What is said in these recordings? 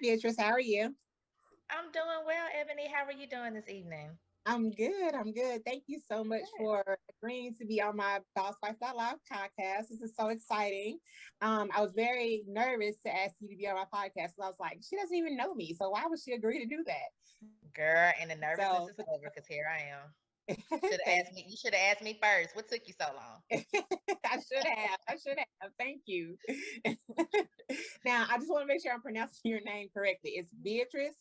Beatrice. How are you? I'm doing well, Ebony. How are you doing this evening? I'm good. I'm good. Thank you so much Good. for agreeing to be on my Boss Wife That Live podcast. This is so exciting. I was very nervous to ask you to be on my podcast. So I was like, she doesn't even know me. So why would she agree to do that? Girl, and the nervousness So is over because here I am. Should have thank asked me. You should have asked me first. What took you so long? I should have. I should have. Thank you. Now, I just want to make sure I'm pronouncing your name correctly. It's Beatrice.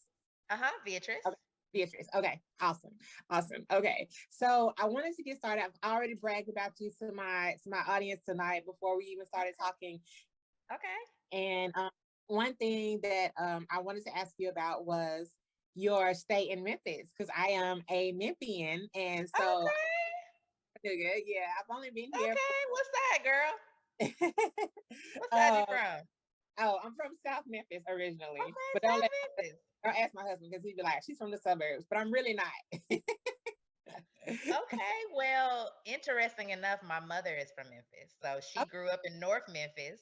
Uh-huh, Beatrice. Okay. Beatrice. Okay. Awesome. Awesome. Okay. So I wanted to get started. I've already bragged about you to my audience tonight before we even started talking. Okay. And one thing that I wanted to ask you about was your stay in Memphis because I am a Memphian, and so Okay. yeah, I've only been here. Okay. What's that, girl? What side you uh, from? oh, I'm from South Memphis originally, Okay, but South Memphis. don't ask my husband because he'd be like, "She's from the suburbs," but I'm really not. Okay. Well, interesting enough, my mother is from Memphis. So she grew up in North Memphis.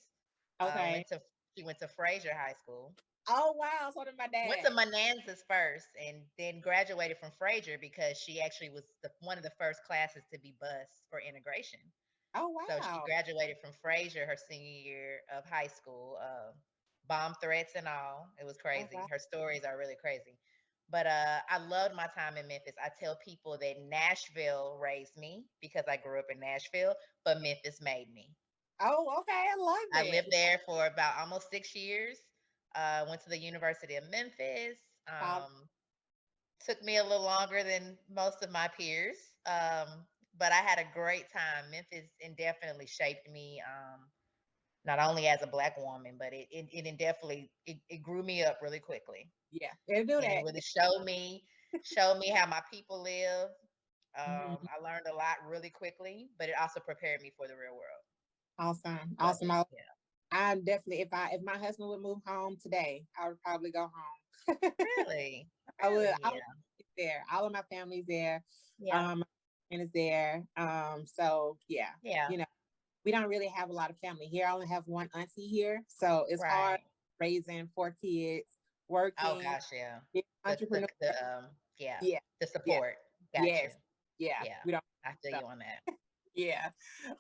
Okay. Went to she went to Fraser High School. Oh wow, so did my Went to dad. Mananzas first and then graduated from Fraser because she actually was one of the first classes to be bused for integration. Oh So she wow. graduated from Fraser her senior year of high school, bomb threats and all. It was Oh crazy. wow. Her stories are really crazy. But I loved my time in Memphis. I tell people that Nashville raised me because I grew up in Nashville, but Memphis made me. Oh, okay. I love I that. lived there for about almost 6 years. Went to the University of Memphis. Um, Took me a little longer than most of my peers, but I had a great time. Memphis indefinitely shaped me, not only as a Black woman, but it definitely it grew me up really quickly, yeah, they do and it that. really showed me how my people live. Mhm. I learned a lot really quickly, but it also prepared me for the real world. Awesome. So Awesome. I'm definitely if my husband would move home today, I would probably go home. really, I would. really, I would yeah, be there. All of my family's there. yeah, My friend is there. So yeah, yeah, we don't really have a lot of family here. I only have one auntie here, so it's hard right. raising 4 kids, Oh working, gosh, yeah. being an The entrepreneur. the the yeah, Yeah, the yeah, support. Got yes, you. yeah. Yeah, We don't. I feel So you on that. yeah.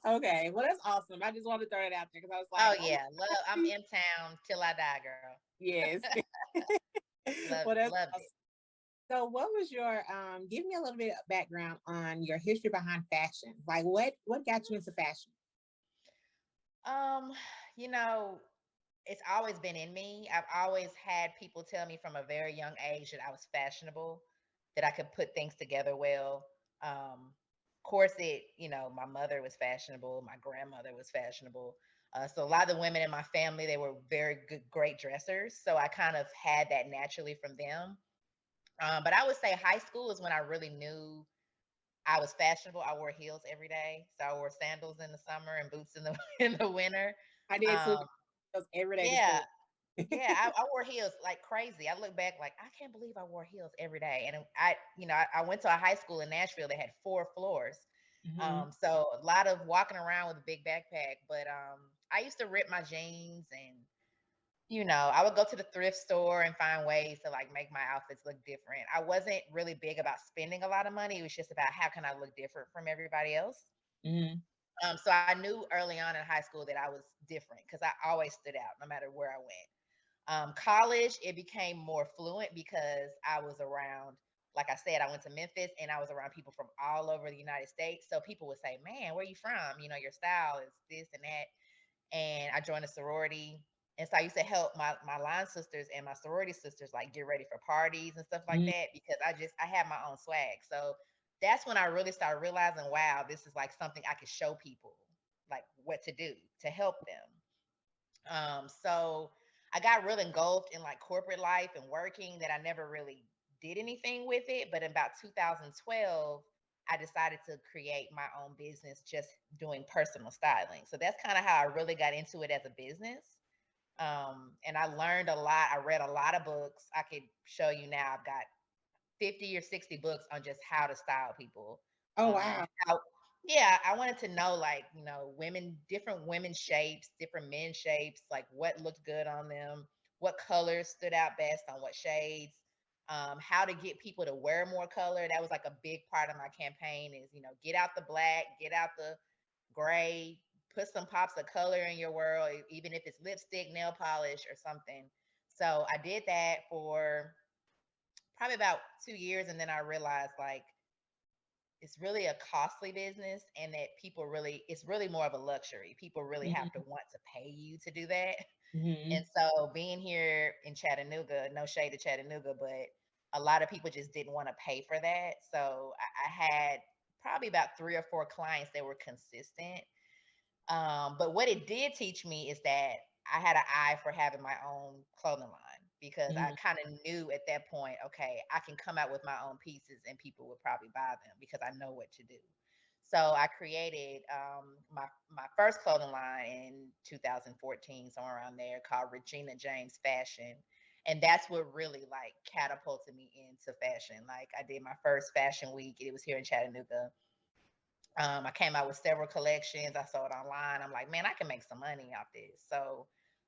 Okay. Well, that's awesome. I just wanted to throw it out there because I was Oh like, oh, yeah, love. I'm in town till I die, girl. yes. Loved Well, it, that's loved it. awesome. So, what was your give me a little bit of background on your history behind fashion? Like, what got you into fashion? Um, you know, it's always been in me. I've always had people tell me from a very young age that I was fashionable, that I could put things together well. Of course, my mother was fashionable, my grandmother was fashionable. So a lot of the women in my family, they were very good, great dressers. So I kind of had that naturally from them. But I would say high school is when I really knew I was fashionable. I wore heels every day. So I wore sandals in the summer and boots in the in the winter. I did too. Um, Goes every day to yeah, school. yeah, I wore heels like crazy. I look back like I can't believe I wore heels every day. And I went to a high school in Nashville that had 4 floors. Hmm. So a lot of walking around with a big backpack. But I used to rip my jeans, and I would go to the thrift store and find ways to like make my outfits look different. I wasn't really big about spending a lot of money. It was just about how can I look different from everybody else. Hmm. So I knew early on in high school that I was different because I always stood out no matter where I went. College, it became more fluent because I was around, like I said, I went to Memphis and I was around people from all over the United States. So people would say, "Man, where are you from? Your style is this and that." And I joined a sorority. And so I used to help my line sisters and my sorority sisters like get ready for parties and stuff like Hmm. that because I had my own swag. So that's when I really started realizing, wow, this is like something I could show people like what to do to help them. So I got real engulfed in like corporate life and working that I never really did anything with it. But in about 2012, I decided to create my own business just doing personal styling. So that's kind of how I really got into it as a business. And I learned a lot. I read a lot of books. I could show you now. I've got 50 or 60 books on just how to style people. Oh wow. How Yeah, I wanted to know like, different women shapes, different men shapes, like what looked good on them, what colors stood out best on what shades, how to get people to wear more color. That was like a big part of my campaign is, get out the black, get out the gray, put some pops of color in your world, even if it's lipstick, nail polish, or something. So I did that for probably about 2 years. And then I realized like, it's really a costly business and that it's really more of a luxury. People really have to Mm-hmm. want to pay you to do that. Mm-hmm. And so being here in Chattanooga, no shade to Chattanooga, but a lot of people just didn't want to pay for that. So I had probably about 3 or 4 clients that were consistent. But what it did teach me is that I had an eye for having my own clothing line because I Mm-hmm. kind of knew at that point, okay, I can come out with my own pieces and people would probably buy them because I know what to do. So I created my first clothing line in 2014, somewhere around there, called Regina James Fashion. And that's what really like catapulted me into fashion. Like I did my first fashion week. It was here in Chattanooga. I came out with several collections. I sold online. I'm like, man, I can make some money off this. So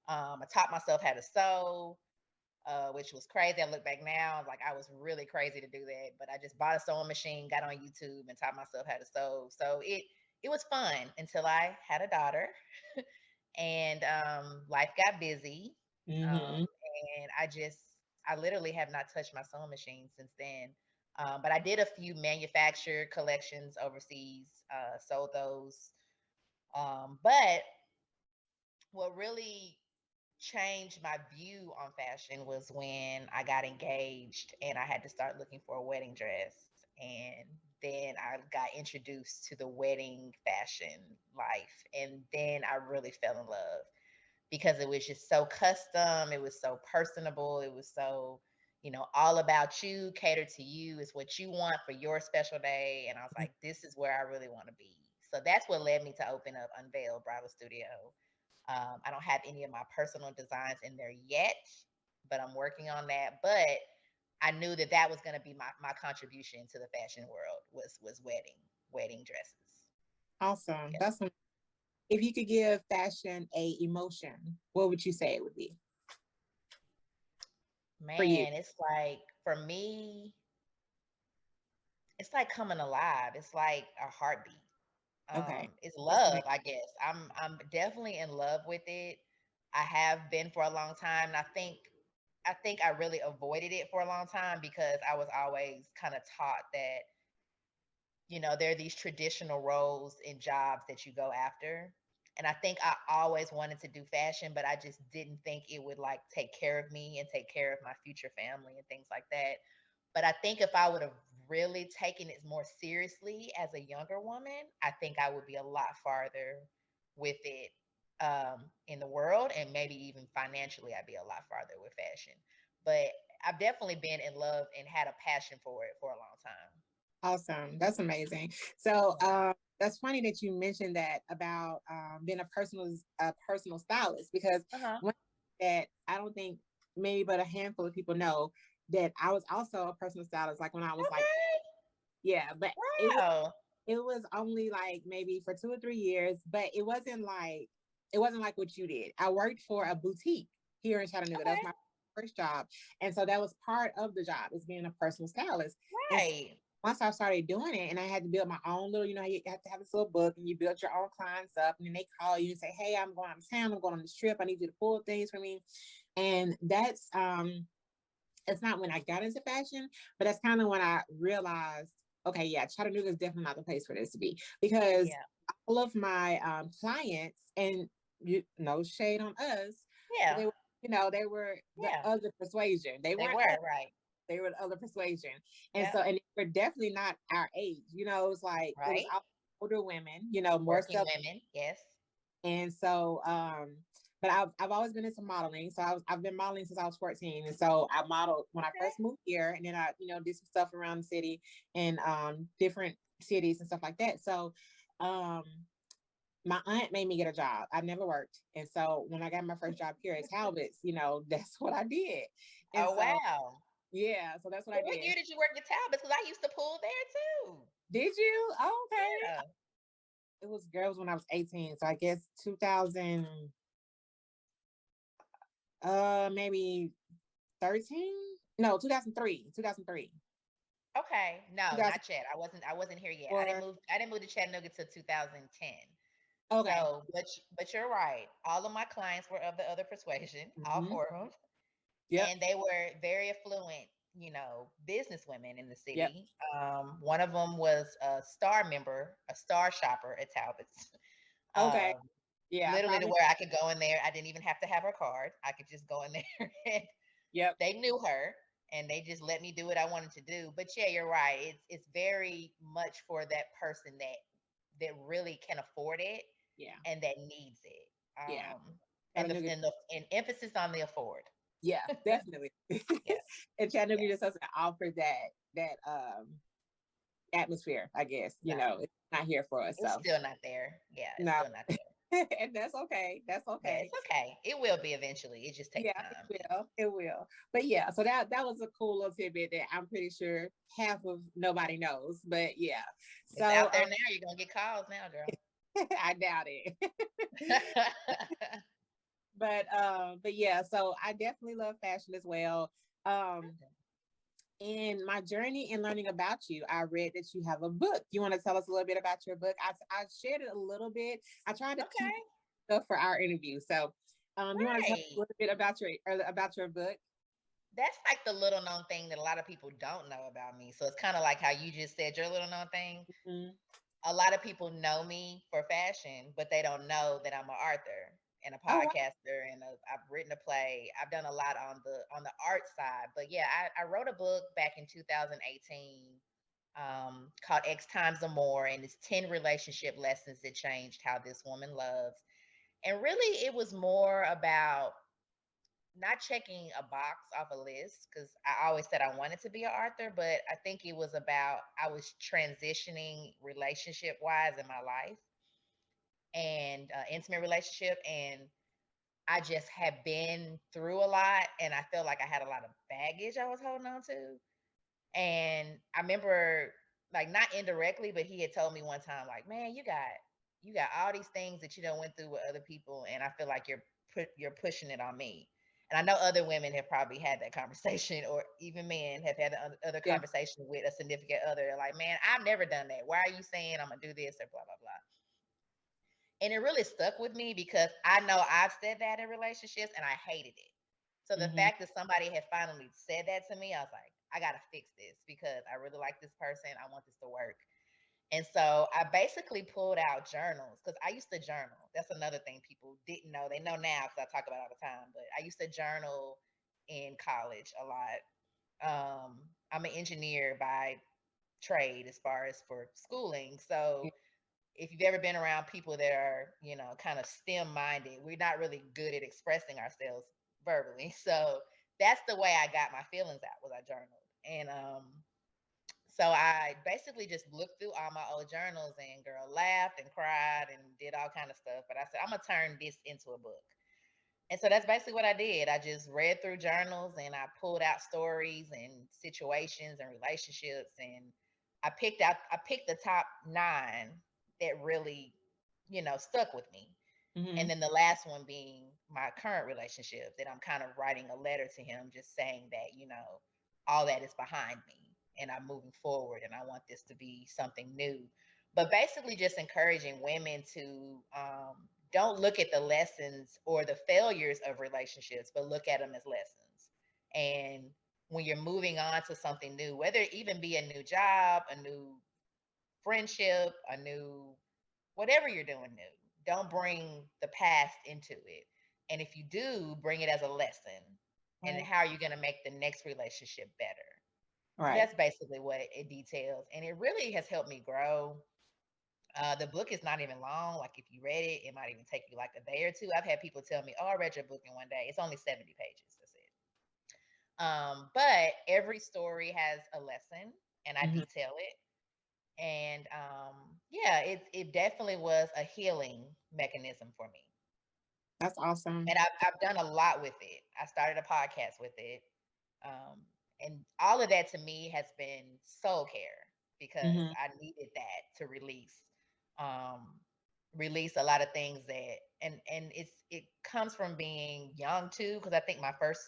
I taught myself how to sew, which was crazy. I look back now, like I was really crazy to do that. But I just bought a sewing machine, got on YouTube, and taught myself how to sew. So it was fun until I had a daughter, and life got busy, Mm-hmm. and I literally have not touched my sewing machine since then. But I did a few manufactured collections overseas, sold those. But what really changed my view on fashion was when I got engaged and I had to start looking for a wedding dress. And then I got introduced to the wedding fashion life. And then I really fell in love because it was just so custom. It was so personable. It was so, all about you, catered to you. Is what you want for your special day. And I was like, this is where I really want to be. So that's what led me to open up Unveiled Bridal Studio. I don't have any of my personal designs in there yet, but I'm working on that. But I knew that that was going to be my contribution to the fashion world was wedding dresses. Awesome. Yeah. That's if you could give fashion a emotion, what would you say it would be for you? Man, it's like for me, it's like coming alive. It's like a heartbeat. Okay. It's That's love, amazing. I guess. I'm definitely in love with it. I have been for a long time, and I think I really avoided it for a long time because I was always kind of taught that there are these traditional roles in jobs that you go after. And I think I always wanted to do fashion, but I just didn't think it would like take care of me and take care of my future family and things like that. But I think if I would have really taken it more seriously as a younger woman, I think I would be a lot farther with it in the world. And maybe even financially, I'd be a lot farther with fashion. But I've definitely been in love and had a passion for it for a long time. Awesome. That's amazing. So Yeah. that's funny that you mentioned that about being a personal stylist because Uh-huh. one that I don't think maybe but a handful of people know that I was also a personal stylist. Like when I was like, Okay. yeah, but it was Wow. it was only like maybe for 2 or 3 years, but it wasn't like what you did. I worked for a boutique here in Chattanooga. That was Okay. my first job, and so that was part of the job is being a personal stylist. And so Right. once I started doing it, and I had to build my own little, you have to have this little book, and you build your own clients up, and then they call you and say, "Hey, I'm going out of town. I'm going on this trip. I need you to pull things for me." And that's it's not when I got into fashion, but that's kind of when I realized, okay, yeah, Chattanooga is definitely not the place for this to be because Yeah. all of my clients, and no shade on us, but Yeah. they were the Yeah. other persuasion. They They weren't were us, right. they were the other persuasion, and Yeah. so and they were definitely not our age. It's like it was Right. all older women, more Working stuff, women. Yes. and so, but I've always been into modeling. So I've been modeling since I was 14. And so I modeled when I Okay. first moved here, and then I, did some stuff around the city and different cities and stuff like that. So um my aunt made me get a job. I never worked. And so when I got my first job here at Talbot's, that's what I did. And Oh so wow. yeah, so that's what So I what did. year did you work at Talbot's? Because I used to pull there too. Did you? Oh, okay. Yeah. It was girls when I was 18. So I guess 2000. Maybe 13? No, 2003. 2003. Okay, no, not yet. I wasn't here yet. I didn't 2004. move. I didn't move to Chattanooga till 2010. Okay. So, but you're right. All of my clients were of the other persuasion, all Mm-hmm. four of them, Yep. and they were very affluent, business women in the Yep. city. One of them was a star member, a star shopper at Talbot's. Okay. Um, Yeah, literally to probably. where I could go in there. I didn't even have to have her card. I could just go in there and Yep. they knew her and they just let me do what I wanted to do. But yeah, you're right. It's very much for that person that really can afford it Yeah. and that needs it. Yeah. And the Chattanooga. and the and emphasis on the afford. Yeah, definitely. Yeah, And yeah. Chattanooga just doesn't offer that atmosphere, I guess. No, It's not here for us. it's So still not there. Yeah, it's no. still not there. And that's okay. That's Yeah, okay. it's okay. It will be eventually. It just takes Yeah, time. it will. It will. But yeah, so that was a cool little tidbit that I'm pretty sure half of nobody knows. But yeah. It's So out there now. You're gonna get calls now, girl. I doubt it. But yeah, so I definitely love fashion as well. Um in my journey in learning about you, I read that you have a book. You want to tell us a little bit about your book? I shared it a little bit. I tried to keep Okay. stuff for our interview. So you want to tell us a Right. little bit about your book? That's like the little known thing that a lot of people don't know about me. So it's kind of like how you just said your little known thing. Mhm. A lot of people know me for fashion, but they don't know that I'm an author and a Oh, wow. podcaster and I've written a play. I've done a lot on the art side. But yeah, I wrote a book back in 2018 called X Times or More, and it's 10 relationship lessons that changed how this woman loves. And really, it was more about not checking a box off a list because I always said I wanted to be an author, but I think it was about I was transitioning relationship wise in my life and intimate relationship, and I just had been through a lot, and I felt like I had a lot of baggage I was holding on to. And I remember, like, not indirectly, but he had told me one time, like, man, you got all these things that you don't went through with other people, and I feel like you're pushing it on me. And I know other women have probably had that conversation, or even men have had the other Yeah. conversation with a significant other. They're like, man, I've never done that. Why are you saying I'm gonna do this or blah blah blah? And it really stuck with me because I know I've said that in relationships and I hated it. So the Hmm. fact that somebody had finally said that to me, I was like, I got to fix this because I really like this person. I want this to work. And so I basically pulled out journals because I used to journal. That's another thing people didn't know. They know now because I talk about it all the time, but I used to journal in college a lot. I'm an engineer by trade as far as for schooling. So if you've ever been around people that are, kind of STEM minded, we're not really good at expressing ourselves verbally. So that's the way I got my feelings out was I journaled. And so I basically just looked through all my old journals and girl laughed and cried and did all kind of stuff. But I said, I'm gonna turn this into a book. And so that's basically what I did. I just read through journals and I pulled out stories and situations and relationships and I picked the top 9 that really, stuck with me. And Hmm. then the last one being my current relationship that I'm kind of writing a letter to him just saying that, all that is behind me and I'm moving forward and I want this to be something new. But basically just encouraging women to don't look at the lessons or the failures of relationships, but look at them as lessons. And when you're moving on to something new, whether it even be a new job, a new friendship, a new whatever you're doing new, don't bring the past into it. And if you do, bring it as a lesson. And Right. how are you going to make the next relationship better? So Right. that's basically what it details. And it really has helped me grow. The book is not even long. Like if you read it, it might even take you like a day or two. I've had people tell me, "Oh, I read your book in one day." It's only 70 pages. That's it. But every story has a lesson, and I Hmm. detail it. And yeah, it definitely was a healing mechanism for me. That's awesome. And I've done a lot with it. I started a podcast with it. Um, and all of that to me has been soul care because Hmm. I needed that to release. Um, release a lot of things that, and it comes from being young too, because I think my first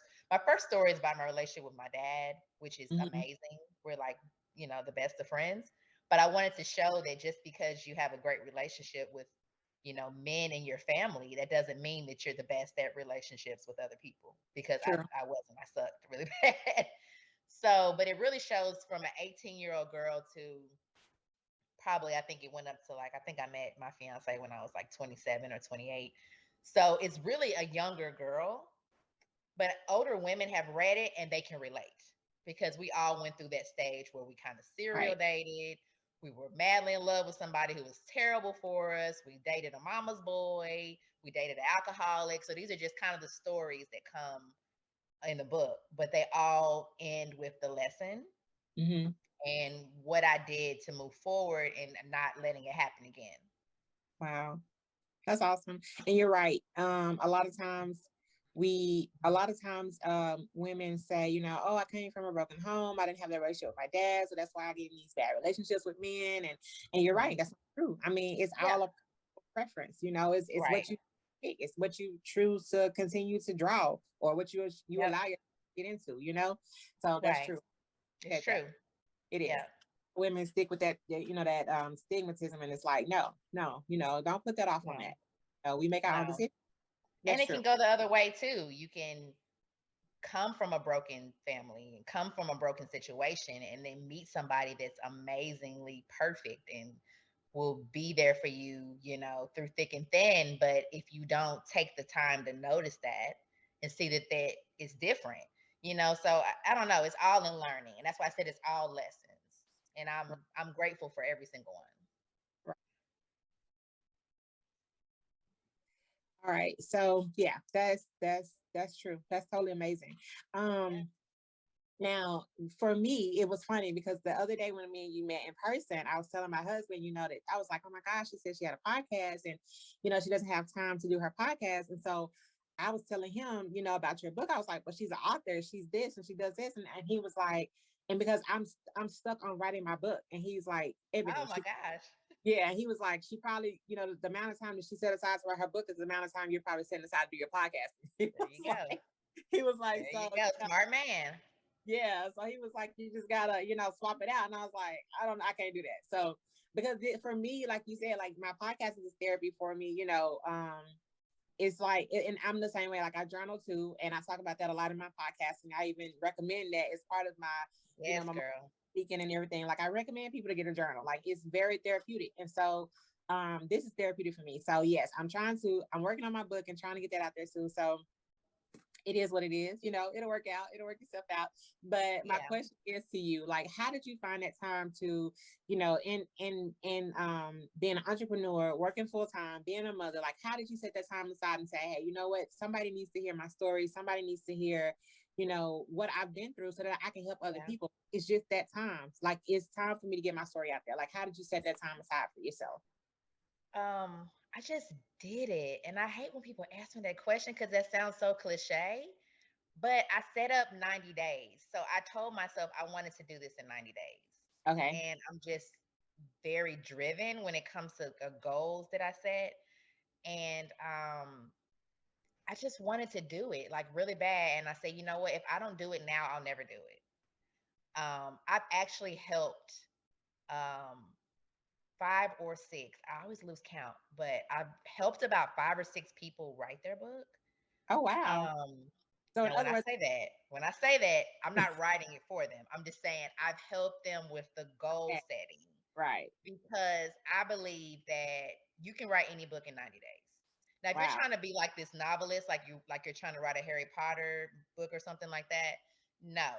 story is about my relationship with my dad, which is Mm-hmm. amazing. We're like, the best of friends. But I wanted to show that just because you have a great relationship with, men in your family, that doesn't mean that you're the best at relationships with other people, because I, True. I wasn't. I sucked really bad. So, but it really shows from an 18-year-old girl to probably, I think it went up to like, I think I met my fiance when I was like 27 or 28. So it's really a younger girl, but older women have read it and they can relate, because we all went through that stage where we kind of serial Right. dated. We were madly in love with somebody who was terrible for us. We dated a mama's boy. We dated an alcoholic. So these are just kind of the stories that come in the book, but they all end with the lesson Mm-hmm. and what I did to move forward and not letting it happen again. Wow. That's awesome. And you're right. A lot of times women say, oh, I came from a broken home. I didn't have that relationship with my dad. So that's why I get in these bad relationships with men. And you're right. That's not true. I mean, it's Yeah, all a preference, it's right. what you pick. It's what you choose to continue to draw, or what you Yep, allow yourself to get into. So that's right. true. It's Had that. true. It is. Yeah, Women stick with that stigmatism, and it's like, no, no, don't put that off on no, that. We make our own no. decisions. And That's it true. can go the other way too. You can come from a broken family and come from a broken situation and then meet somebody that's amazingly perfect and will be there for you, through thick and thin. But if you don't take the time to notice that and see that is different, so I don't know, it's all in learning. And that's why I said it's all lessons. And I'm grateful for every single one. Right. All right. So yeah, that's true. That's totally amazing. Um, Now, for me, it was funny because the other day when me and you met in person, I was telling my husband, that I was like, oh my gosh, she said she had a podcast, and, she doesn't have time to do her podcast. And so I was telling him, about your book. I was like, well, she's an author. She's this and she does this. And he was like, and because I'm stuck on writing my book. And he's like, Oh Ebony, my gosh. yeah, he was like, she probably, the amount of time that she set aside to write her book is the amount of time you're probably setting aside to do your podcast. There you go. He was like, There so, you go. Smart man. yeah, so he was like, you just gotta, swap it out. And I was like, I can't do that. So because for me, like you said, like my podcast is therapy for me. It's like, and I'm the same way. Like I journal too, and I talk about that a lot in my podcast, and I even recommend that as part of my, Yes, my girl. speaking and everything. Like I recommend people to get a journal. Like it's very therapeutic, and so this is therapeutic for me. So yes, I'm working on my book and trying to get that out there too. So it is what it is. It'll work out. It'll work itself out. But my Yeah. question is to you, like, how did you find that time to, in being an entrepreneur, working full time, being a mother, like, how did you set that time aside and say, hey, you know what? Somebody needs to hear my story. Somebody needs to hear, what I've been through so that I can help other Yeah. people. It's just that time. Like, it's time for me to get my story out there. Like, how did you set that time aside for yourself? I just did it. And I hate when people ask me that question because that sounds so cliche. But I set up 90 days. So I told myself I wanted to do this in 90 days. Okay. And I'm just very driven when it comes to goals that I set. And I just wanted to do it like really bad. And I said, you know what? If I don't do it now, I'll never do it. I've actually helped um, five or six. I always lose count, but I've helped about five or six people write their book. Oh, wow. Um, So in and other words, when I say that, I'm not writing it for them. I'm just saying I've helped them with the goal setting, right. because I believe that you can write any book in 90 days. Now, if you're Wow. trying to be like this novelist, like you're trying to write a Harry Potter book or something like that, no.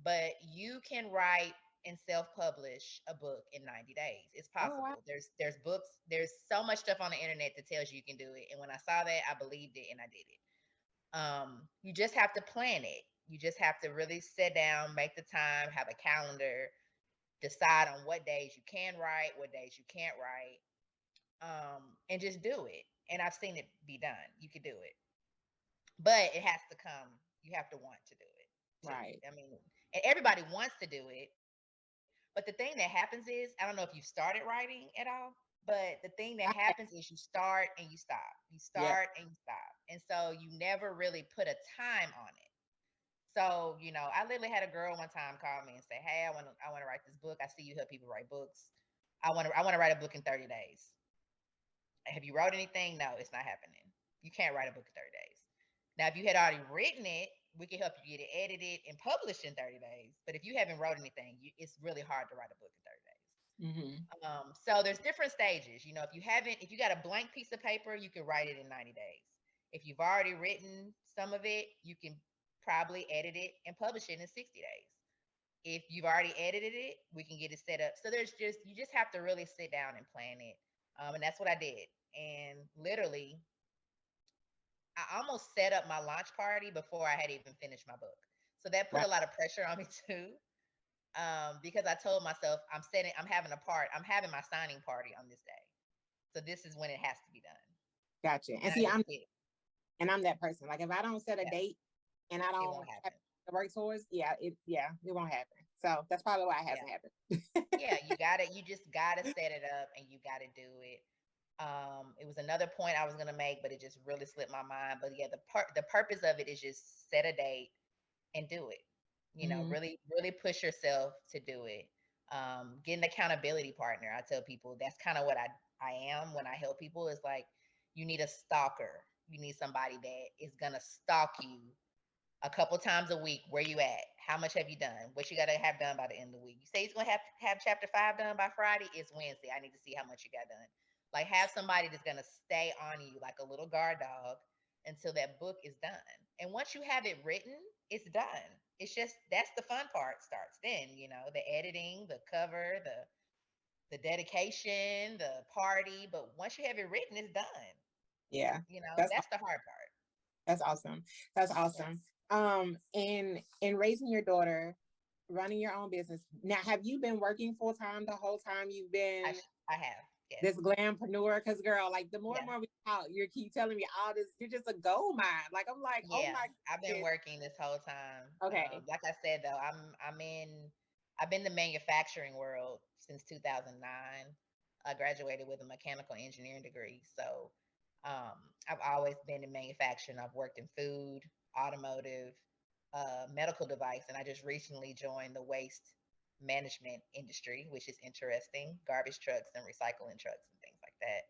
But you can write and self-publish a book in 90 days. It's Oh, wow. possible. There's books, there's so much stuff on the internet that tells you can do it. And when I saw that, I believed it and I did it. You just have to plan it. You just have to really sit down, make the time, have a calendar, decide on what days you can write, what days you can't write, and just do it. And I've seen it be done. You can do it, but it has to come. You have to want to do it too. Right. I mean, and everybody wants to do it, but the thing that happens is, I don't know if you started writing at all. But the thing that happens is you start and you stop. You Yeah. start and you stop. And so you never really put a time on it. So, I literally had a girl one time call me and say, "Hey, I want to write this book. I see you help people write books. I want to write a book in 30 days. Have you wrote anything? No, it's not happening. You can't write a book in 30 days. Now, if you had already written it, we can help you get it edited and published in 30 days. But if you haven't wrote anything, it's really hard to write a book in 30 days. So there's different stages. If you got a blank piece of paper, you can write it in 90 days. If you've already written some of it, you can probably edit it and publish it in 60 days. If you've already edited it, we can get it set up. So you just have to really sit down and plan it. And that's what I did. And literally, I almost set up my launch party before I had even finished my book. So that put Right. a lot of pressure on me too. Because I told myself I'm having my signing party on this day. So this is when it has to be done. Gotcha. And And I see, just did. I'm that person. Like if I don't set a Yeah, date and I it don't won't have happen. the work towards, it won't happen. So that's probably why it Yeah. hasn't happened. Yeah, you just gotta set it up and you gotta do it. It was another point I was gonna make, but it just really slipped my mind. But yeah, the purpose of it is just set a date and do it. Mhm. Really, really push yourself to do it. Get an accountability partner. I tell people that's kind of what I am when I help people. Is like you need a stalker. You need somebody that is gonna stalk you a couple times a week. Where you at? How much have you done? What you got to have done by the end of the week? You say he's going to have chapter 5 done by Friday. It's Wednesday. I need to see how much you got done. Like have somebody that's going to stay on you like a little guard dog until that book is done. And once you have it written, it's done. It's just that's the fun part starts then, the editing, the cover, the dedication, the party. But once you have it written, it's done. Yeah. That's That's the hard part. that's awesome. That's Yeah. awesome. In raising your daughter, running your own business. Now, have you been working full time the whole time you've I been I have. Yes. this glampreneur? Because girl, like the more and Yeah. more we out, you keep telling me all this. You're just a gold mine. Like I'm like, oh Yeah, my I've been goodness. working this whole time. Okay. Like I said though, I've been in the manufacturing world since 2009. I graduated with a mechanical engineering degree, so um, I've always been in manufacturing. I've worked in food, automotive, medical device, and I just recently joined the waste management industry, which is interesting, garbage trucks and recycling trucks and things like that.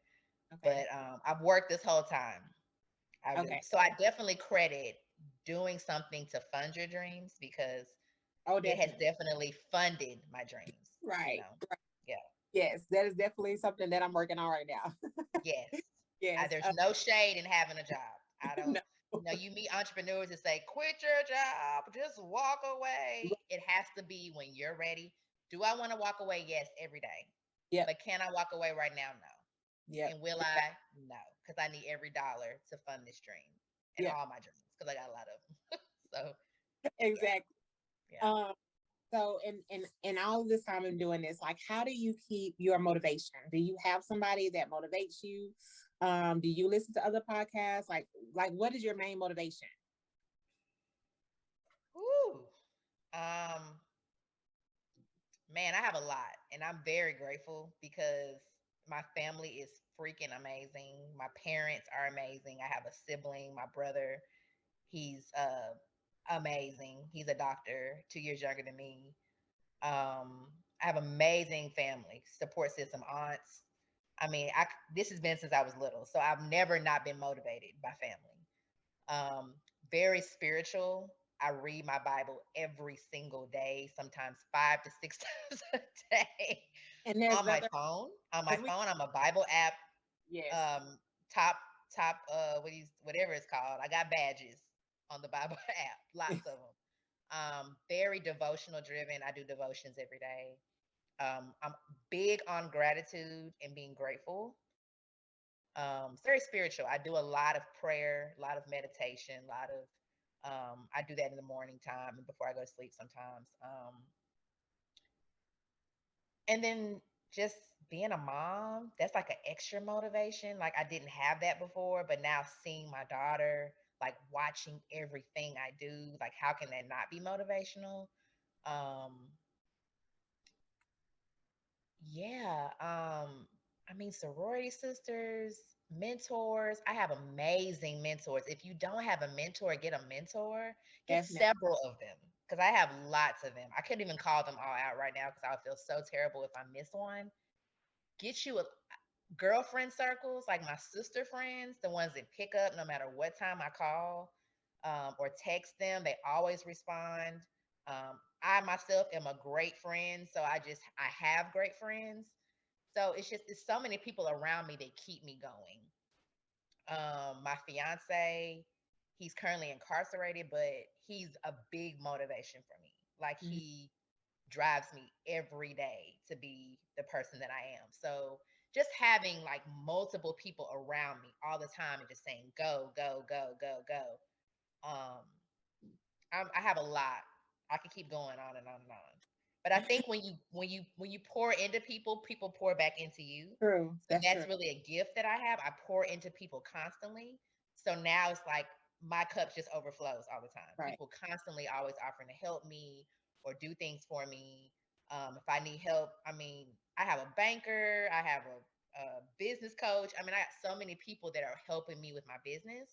Okay. But I've worked this whole time. Okay. So I definitely credit doing something to fund your dreams because Oh, it has definitely. definitely funded my dreams, Right. Right. Yeah. Yes, that is definitely something that I'm working on right now. Yes. Yes. There's no shade in having a job. I don't, No. you meet entrepreneurs that say, quit your job, just walk away. It has to be when you're ready. Do I want to walk away? Yes, every day. Yep. But can I walk away right now? No. Yep. And will I? No. Because I need every dollar to fund this dream and Yep. all my dreams because I got a lot of them. So, yeah. Exactly. Yeah. Um, so in all of this time of doing this, like how do you keep your motivation? Do you have somebody that motivates you? Do you listen to other podcasts? Like what is your main motivation? Ooh. Um, Man, I have a lot, and I'm very grateful because my family is freaking amazing. My parents are amazing. I have a sibling, my brother. He's amazing. He's a doctor, 2 years younger than me. I have amazing family support system, aunts. I mean, this has been since I was little, so I've never not been motivated by family. Um, Very spiritual. I read my Bible every single day, sometimes 5 to 6 times a day And there's on my another phone. On my because we phone, I'm a Bible app. yes. Um, top top whatever it's called. I got badges on the Bible app, lots of them. Very devotional driven. I do devotions every day. I'm big on gratitude and being grateful. It's very spiritual. I do a lot of prayer, a lot of meditation, a lot of I do that in the morning time and before I go to sleep sometimes. And then just being a mom, that's like an extra motivation. Like I didn't have that before, but now seeing my daughter, like watching everything I do, like how can that not be motivational? Um, yeah. I mean, sorority sisters, mentors. I have amazing mentors. If you don't have a mentor, get a mentor. Get Definitely. several of them because I have lots of them. I couldn't even call them all out right now because I would feel so terrible if I miss one. Get you a girlfriend circles, like my sister friends, the ones that pick up no matter what time I call or text them. They always respond. I myself am a great friend, so I have great friends. So it's so many people around me that keep me going. My fiance, he's currently incarcerated, but he's a big motivation for me. Like Mhm. he drives me every day to be the person that I am. So just having like multiple people around me all the time and just saying go, go, go, go, go. Um, I have a lot. I could keep going on and on and on. But I think when you pour into people, people pour back into you. True. So That's true. that's really a gift that I have. I pour into people constantly. So now it's like my cup just overflows all the time. Right. People constantly always offering to help me or do things for me. If I need help, I mean, I have a banker, I have a business coach. I mean, I got so many people that are helping me with my business.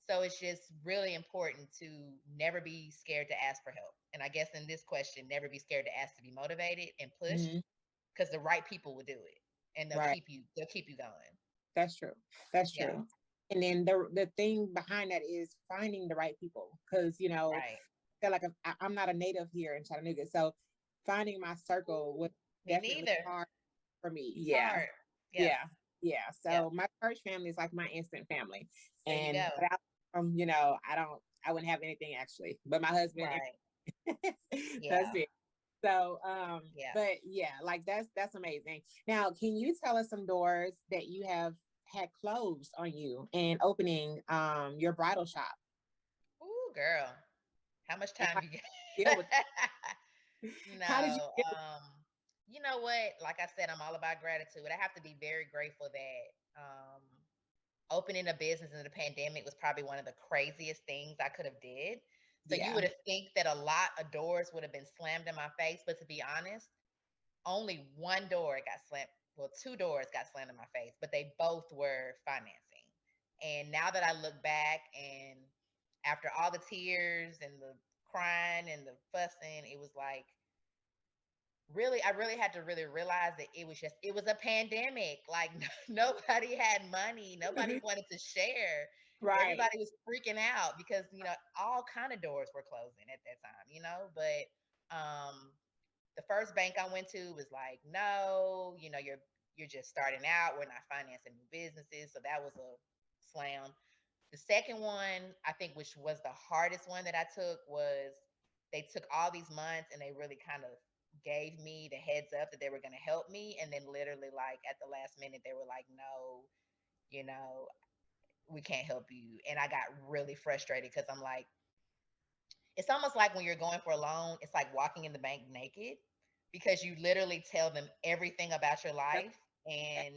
So it's just really important to never be scared to ask for help. And I guess in this question, never be scared to ask to be motivated and pushed Hmm. because the right people will do it and Right. they'll keep you going. That's true. That's Yeah. true. And then the thing behind that is finding the right people, because Right. I feel like I'm not a native here in Chattanooga, so finding my circle was Me definitely neither. hard for me. It's Yeah, hard. Yep. yeah, yeah. Yep. So my church family is like my instant family, There you and go. without I wouldn't have anything actually. But my husband, Right. that's Yeah. it. So, Yeah. but yeah, like that's amazing. Now, can you tell us some doors that you have had closed on you and opening your bridal shop Ooh, girl. How much and time how you you deal got? with how did you No. deal You know what? Like I said, I'm all about gratitude. I have to be very grateful that opening a business in the pandemic was probably one of the craziest things I could have did. So you yeah. would have think that a lot of doors would have been slammed in my face, but to be honest, only one door got slammed. Well, two doors got slammed in my face, but they both were financing. And now that I look back and after all the tears and the crying and the fussing, it was like really, I really had to really realize that it was a pandemic. Like nobody had money, nobody wanted to share. Right. Everybody was freaking out because all kind of doors were closing at that time. But um the first bank I went to was like, no, you're just starting out. We're not financing new businesses. So that was a slam. The second one, I think, which was the hardest one that I took, was they took all these months and they really kind of gave me the heads up that they were going to help me. And then literally, like at the last minute, they were like, no, you know, we can't help you. And I got really frustrated because I'm like, it's almost like when you're going for a loan, it's like walking in the bank naked because you literally tell them everything about your That's, life and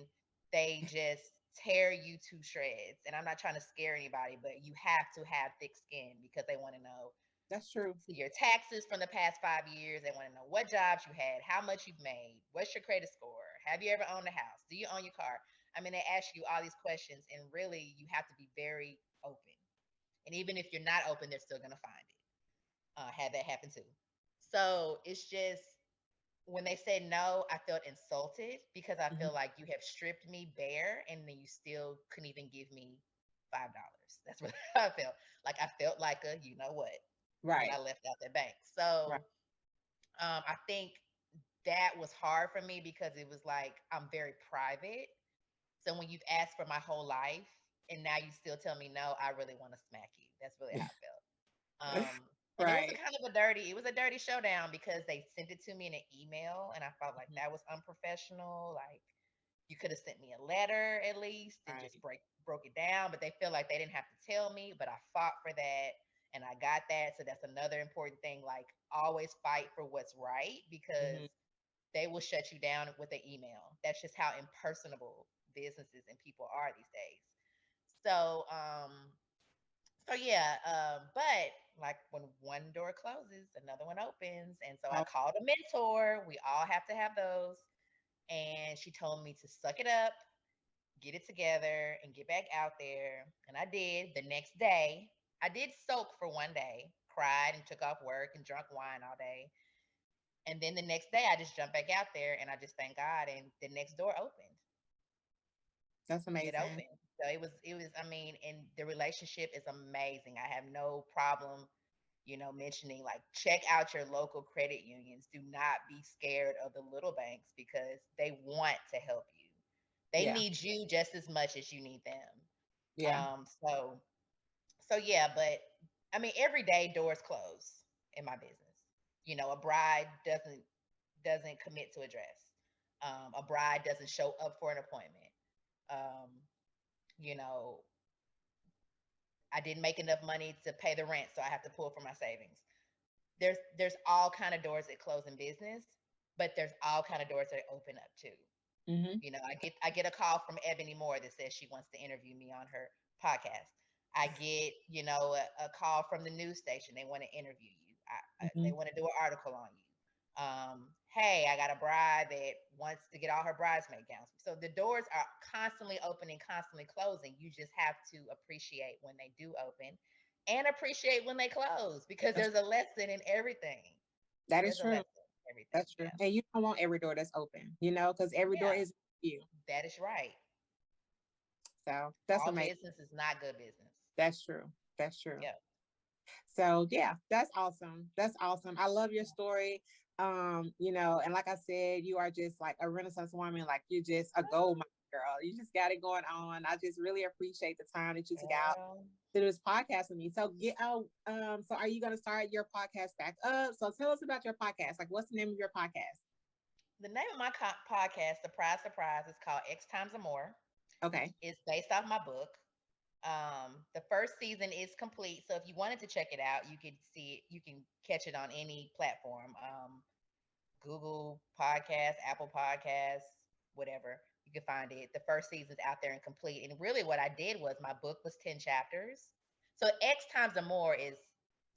they just tear you to shreds. And I'm not trying to scare anybody, but you have to have thick skin because they want to know that's true. see your taxes from the past 5 years. They want to know what jobs you had, how much you've made, what's your credit score, have you ever owned a house, do you own your car? I mean, they ask you all these questions, and really, you have to be very open. And even if you're not open, they're still going to find it. Had that happen too. So it's just when they said no, I felt insulted because I Mhm. feel like you have stripped me bare and then you still couldn't even give me $5. That's what I felt. Like I felt like a you know what when I Right. left out that bank. Right. So I think that was hard for me because it was like I'm very private. So when you've asked for my whole life and now you still tell me no, I really want to smack you. That's really how I felt. And it was a Right. kind of it was a dirty showdown because they sent it to me in an email, and I felt like Mhm. that was unprofessional. Like you could have sent me a letter at least and just Right. broke it down, but they feel like they didn't have to tell me. But I fought for that, and I got that. So that's another important thing. Like always fight for what's right because Hmm. they will shut you down with an email. That's just how impersonable businesses and people are these days. So yeah, but like when one door closes, another one opens. And so I Oh, called a mentor. We all have to have those. And she told me to suck it up, get it together, and get back out there. And I did. The next day, I did soak for one day, cried and took off work and drunk wine all day. And then the next day, I just jumped back out there and I just thank God. And the next door opened. That's It amazing. opened. So I mean, and the relationship is amazing. I have no problem, mentioning like check out your local credit unions. Do not be scared of the little banks because they want to help you. They Yeah. need you just as much as you need them. Yeah. So yeah, but I mean, every day doors close in my business. A bride doesn't commit to a dress. A bride doesn't show up for an appointment. Um, you know, I didn't make enough money to pay the rent, so I have to pull from my savings. There's all kind of doors that close in business, but there's all kind of doors that open up too. Mm-hmm. I get a call from Ebony Moore that says she wants to interview me on her podcast. I get, a call from the news station. They want to interview you. Mm-hmm. They want to do an article on you. Hey, I got a bride that wants to get all her bridesmaid gowns. So the doors are constantly opening, constantly closing. You just have to appreciate when they do open and appreciate when they close because That's, there's a lesson in everything. that is There's a true. lesson in everything. That's true. Yeah. And you don't want every door that's open, because every door Yeah, is you. that is right. So that's All amazing. business is not good business. That's true. That's true. Yeah. So yeah, that's awesome. That's awesome. I love your story. And like I said, you are just like a Renaissance woman. Like you're just a gold mine girl. You just got it going on. I just really appreciate the time that you took out Well, to do this podcast with me. So get out. So are you gonna start your podcast back up? So tell us about your podcast. Like what's the name of your podcast? the name of my podcast, surprise, is called X Times or More. Okay. It's based off my book. The first season is complete, so if you wanted to check it out, you can see it. You can catch it on any platform, Google Podcasts, Apple Podcasts, whatever. You can find it. The first season's out there and complete. And really, what I did was my book was 10 chapters. So X times or more is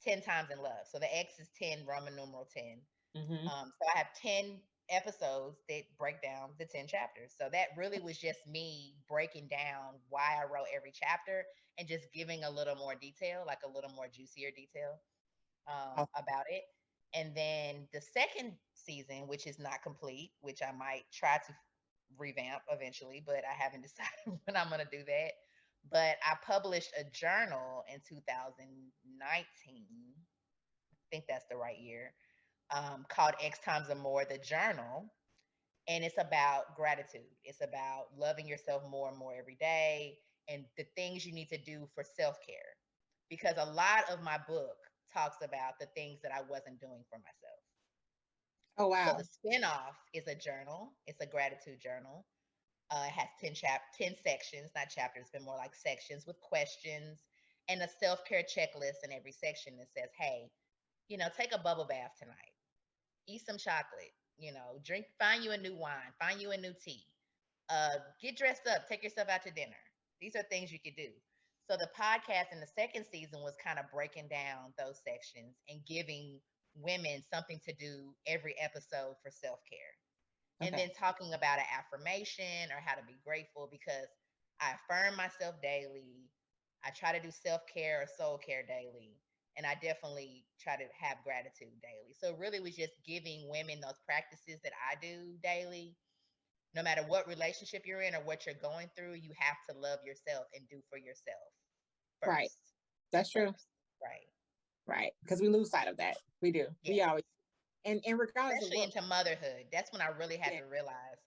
10 times in love. So the X is 10, Roman numeral 10. Mm-hmm. So I have 10 episodes that break down the 10 chapters. So that really was just me breaking down why I wrote every chapter and just giving a little more detail, like a little more juicier detail about it. And then the second season, which is not complete, which I might try to revamp eventually, but I haven't decided when I'm going to do that. But I published a journal in 2019. I think that's the right year, called X Times or More, the journal. And it's about gratitude. It's about loving yourself more and more every day and the things you need to do for self care. Because a lot of my book talks about the things that I wasn't doing for myself. Oh So the wow. spinoff is a journal. It's a gratitude journal. It has 10 sections, not chapters, but more like sections with questions and a self-care checklist in every section that says, hey, take a bubble bath tonight, eat some chocolate, drink, find you a new wine, find you a new tea, get dressed up, take yourself out to dinner. These are things you could do. So the podcast in the second season was kind of breaking down those sections and giving women something to do every episode for self-care. And Okay. then talking about an affirmation or how to be grateful because I affirm myself daily. I try to do self-care or soul care daily. And I definitely try to have gratitude daily. So it really was just giving women those practices that I do daily. No matter what relationship you're in or what you're going through, you have to love yourself and do for yourself Right. first. That's true. First. Right. Right. Because we lose sight of that. We do. We Yes. always and regardless of Especially what into motherhood. That's when I really had yeah, to realize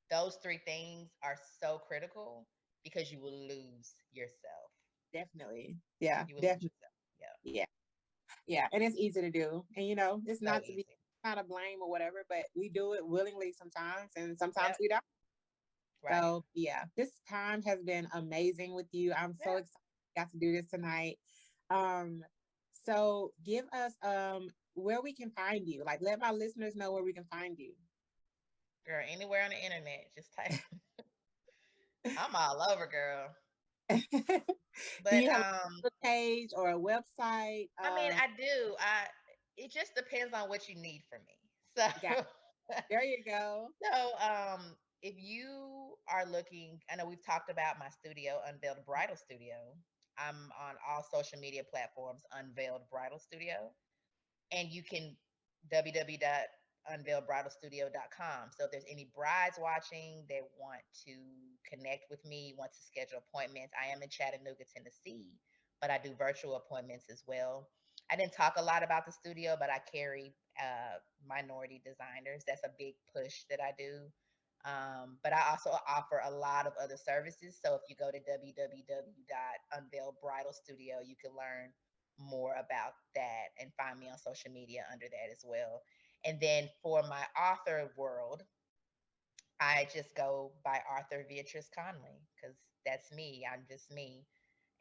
those three things are so critical because you will lose yourself. definitely. Yeah, You will lose definitely. yourself. Yeah. Yeah. Yeah. And it's easy to do. And it's So not to be easy. kind of blame or whatever, but we do it willingly sometimes and sometimes Yep. we don't. Right. So yeah, this time has been amazing with you. I'm so Yeah. excited we got to do this tonight. Um, so give us where we can find you. Like let my listeners know where we can find you. Girl, anywhere on the internet, just type. I'm all over, girl. Do But you have a page or a website? I mean, I do. It just depends on what you need from me. So Got There you go. So, if you are looking, I know we've talked about my studio, Unveiled Bridal Studio. I'm on all social media platforms, Unveiled Bridal Studio, and you can www.unveiledbridalstudio.com. So if there's any brides watching that want to connect with me, want to schedule appointments, I am in Chattanooga, Tennessee, but I do virtual appointments as well. I didn't talk a lot about the studio, but I carry minority designers. That's a big push that I do. But I also offer a lot of other services. So if you go to www.unveiledbridalstudio, you can learn more about that and find me on social media under that as well. And then for my author world, I just go by Author Veatrice Conley because that's me. I'm just me.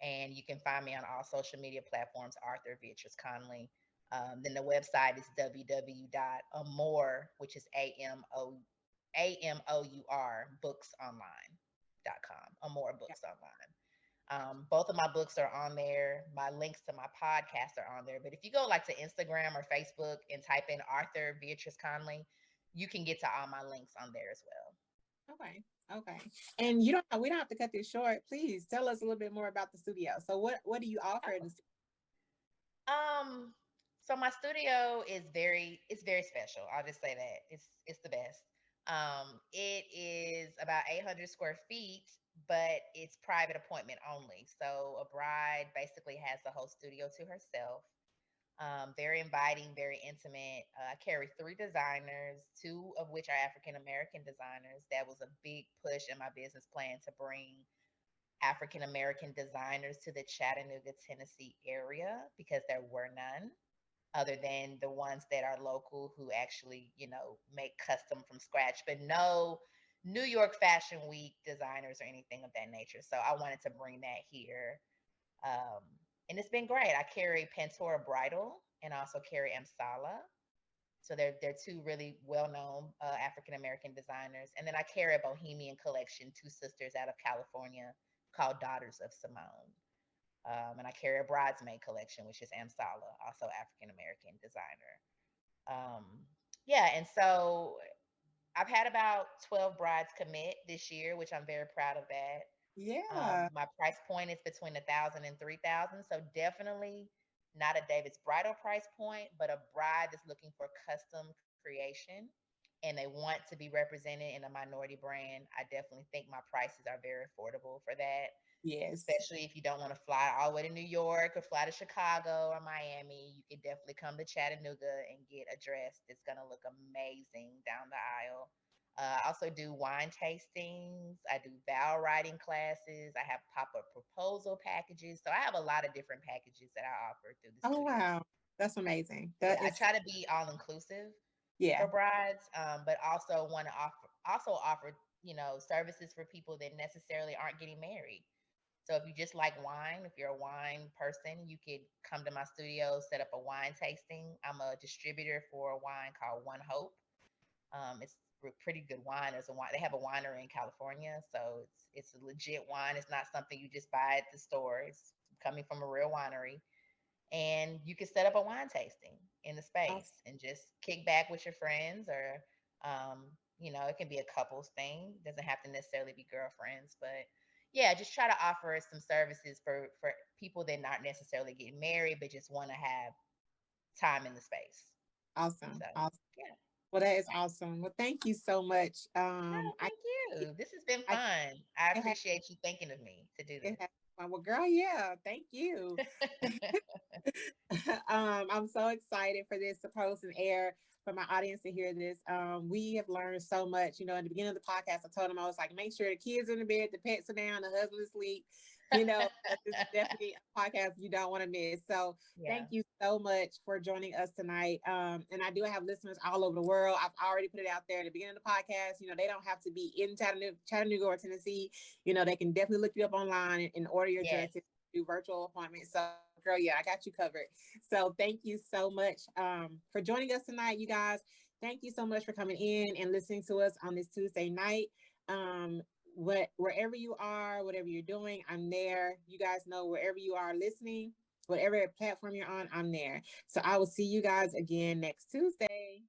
And you can find me on all social media platforms, Arthur Veatrice Conley. Then the website is www.amour, which is AMOUR, booksonline.com. Amour Yeah. Books Online. Both of my books are on there. My links to my podcast are on there. But if you go like to Instagram or Facebook and type in Arthur Veatrice Conley, you can get to all my links on there as well. Okay. Okay. And you don't we don't have to cut this short. Please tell us a little bit more about the studio. So what do you offer in the studio? Um, so my studio is very special. I'll just say that. It's the best. It is about 800 square feet, but it's private appointment only. So a bride basically has the whole studio to herself. Very inviting, very intimate. I carry three designers, two of which are African American designers. That was a big push in my business plan to bring African American designers to the Chattanooga, Tennessee area because there were none other than the ones that are local who actually, make custom from scratch, but no New York Fashion Week designers or anything of that nature. So I wanted to bring that here. Um, and it's been great. I carry Pantora Bridal and also carry Amsala. So they're two really well-known African American designers. And then I carry a Bohemian collection, two sisters out of California called Daughters of Simone. And I carry a bridesmaid collection, which is Amsala, also African American designer. Um, yeah, and so I've had about 12 brides commit this year, which I'm very proud of that. Yeah. My price point is between 1,000 and 3,000, so definitely not a David's bridal price point, but a bride that's looking for custom creation and they want to be represented in a minority brand. I definitely think my prices are very affordable for that, Yes. especially if you don't want to fly all the way to New York or fly to Chicago or Miami. You could definitely come to Chattanooga and get a dress that's going to look amazing down the aisle. I also do wine tastings. I do vow writing classes. I have pop up proposal packages. So I have a lot of different packages that I offer through the Oh studio. wow. That's amazing. Yeah, That I is try to be all inclusive yeah. for brides, but also want to offer services for people that necessarily aren't getting married. So if you just like wine, if you're a wine person, you could come to my studio, set up a wine tasting. I'm a distributor for a wine called One Hope. It's pretty good wine. There's a wine. They have a winery in California, so it's a legit wine. It's not something you just buy at the store. It's coming from a real winery, and you can set up a wine tasting in the Awesome. space and just kick back with your friends, or it can be a couples thing. It doesn't have to necessarily be girlfriends, but yeah, just try to offer some services for people that not necessarily getting married, but just want to have time in the space. Awesome. So Awesome. yeah. Well, that is awesome. Well, thank you so much. No, thank you. This has been I fun. I it has, appreciate you thinking of me to do it this. has fun. Well, girl, yeah, thank you. I'm so excited for this to post and air for my audience to hear this. We have learned so much. In the beginning of the podcast, I told them I was like, make sure the kids are in the bed, the pets are down, the husband is asleep. This is definitely a podcast you don't want to miss. So Yeah. thank you so much for joining us tonight. And I do have listeners all over the world. I've already put it out there at the beginning of the podcast. They don't have to be in Chattanooga or Tennessee. They can definitely look you up online and order your Yes. dresses, do virtual appointments. So girl, yeah, I got you covered. So thank you so much for joining us tonight, you guys. Thank you so much for coming in and listening to us on this Tuesday night. Wherever you are, whatever you're doing, I'm there. You guys know wherever you are listening, whatever platform you're on, I'm there. So I will see you guys again next Tuesday.